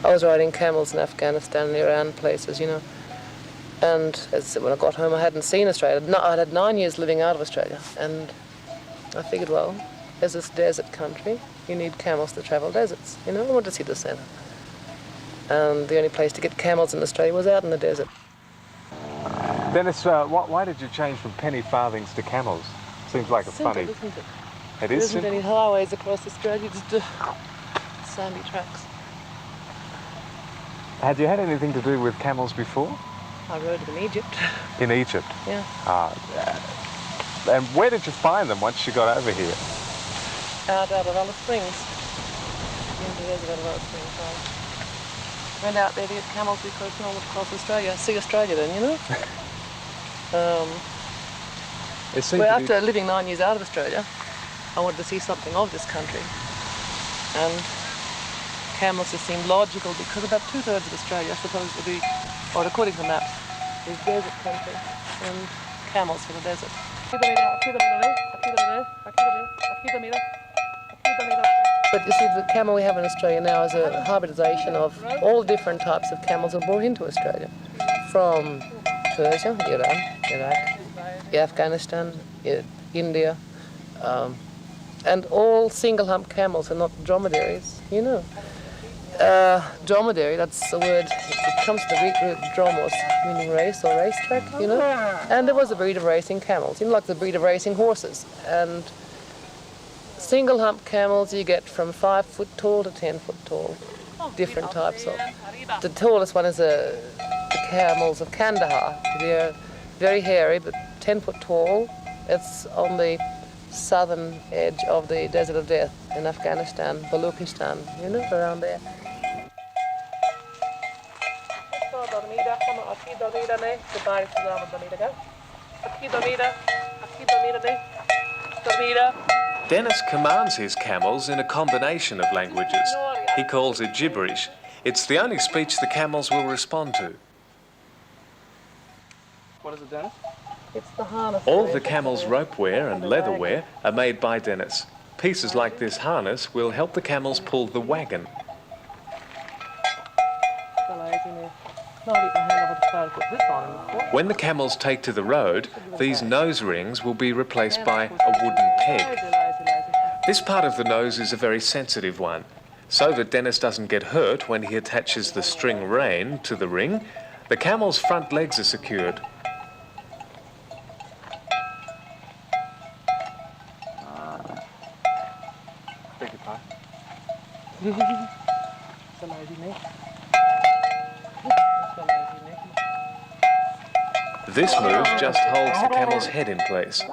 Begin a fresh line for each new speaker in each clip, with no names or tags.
I was riding camels in Afghanistan and Iran places, you know. And when I got home, I hadn't seen Australia. I'd had 9 years living out of Australia. And I figured, well, as this desert country, you need camels to travel deserts. You know, I wanted to see the centre. And the only place to get camels in Australia was out in the desert.
Dennis, why did you change from penny farthings to camels? Seems like a funny...
Isn't it?
It
There
is
isn't
simple.
any highways across Australia, just sandy tracks.
Had you had anything to do with camels before?
I rode them in Egypt.
In Egypt?
Yeah.
And where did you find them once you got over here?
Out of Alice Springs. In the desert out of Alice Springs, right. Went out there to get camels because no one would cross Australia. See Australia then, you know? Well, after living 9 years out of Australia, I wanted to see something of this country. And camels just seemed logical because about 2/3 of Australia, I suppose, would be, or according to maps, is desert country and camels for the desert. But you see, the camel we have in Australia now is a hybridization of all different types of camels that were brought into Australia. From Persia, Iran, Iraq, Afghanistan, India, and all single hump camels and not dromedaries, you know. Dromedary, that's the word, it comes from the Greek root dromos, meaning race or racetrack, you know. And there was a breed of racing camels, you know, like the breed of racing horses. And single hump camels you get from 5 foot tall to 10 foot tall, different types of. The tallest one is the camels of Kandahar. They're very hairy, but 10 foot tall. It's on the southern edge of the Desert of Death in Afghanistan, Baluchistan, you know, around there.
Dennis commands his camels in a combination of languages. He calls it gibberish. It's the only speech the camels will respond to.
What is it, Dennis?
It's the harness.
All the camels' ropewear and leatherwear are made by Dennis. Pieces like this harness will help the camels pull the wagon. When the camels take to the road, these nose rings will be replaced by a wooden peg. This part of the nose is a very sensitive one, so that Dennis doesn't get hurt when he attaches the string rein to the ring. The camel's front legs are secured.
Beg your pardon?
This move just holds the camel's head in place.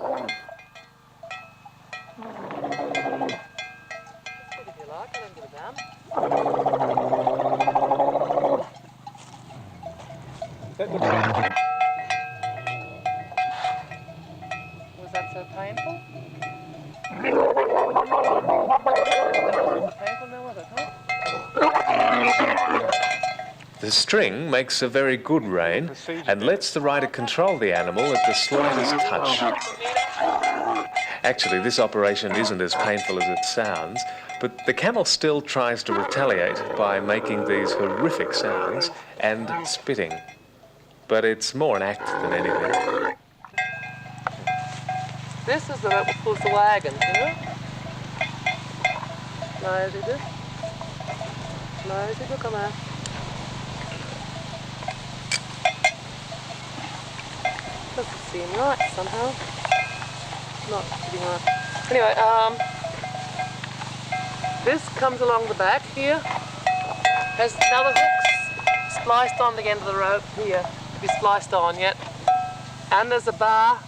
Was that so painful? Painful now, was it, huh?
The string makes a very good rein and lets the rider control the animal at the slightest touch. Actually, this operation isn't as painful as it sounds, but the camel still tries to retaliate by making these horrific sounds and spitting. But it's more an act than anything.
This is the rope that pulls the wagon, you know? Lazy this. Lazy, look on. Doesn't seem right somehow. Not pretty right. Anyway, this comes along the back here. Has now the hooks spliced on the end of the rope here, to be spliced on yet. And there's a bar.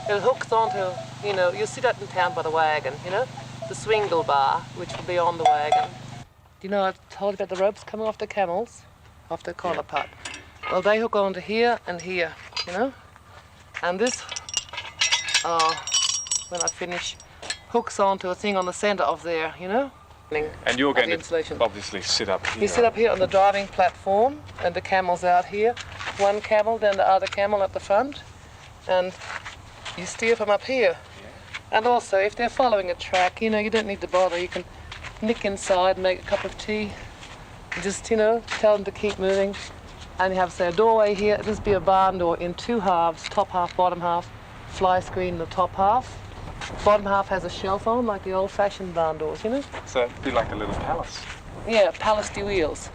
It hooks onto, you know, you'll see that in town by the wagon, you know, the swingle bar, which will be on the wagon. You know, I told you about the ropes coming off the camels, off the collar part. Well, they hook onto here and here, you know. And this, when I finish, hooks onto a thing on the centre of there, you know.
And you're going to obviously sit up here.
You sit up here on the driving platform, and the camel's out here. One camel, then the other camel at the front, and you steer from up here. Yeah. And also, if they're following a track, you know, you don't need to bother. You can nick inside and make a cup of tea, just, you know, tell them to keep moving. And you have, say, a doorway here. This would be a barn door in two halves, top half, bottom half, fly screen in the top half. Bottom half has a shelf on, like the old-fashioned barn doors, you know?
So it'd be like a little palace.
Yeah, palace de wheels.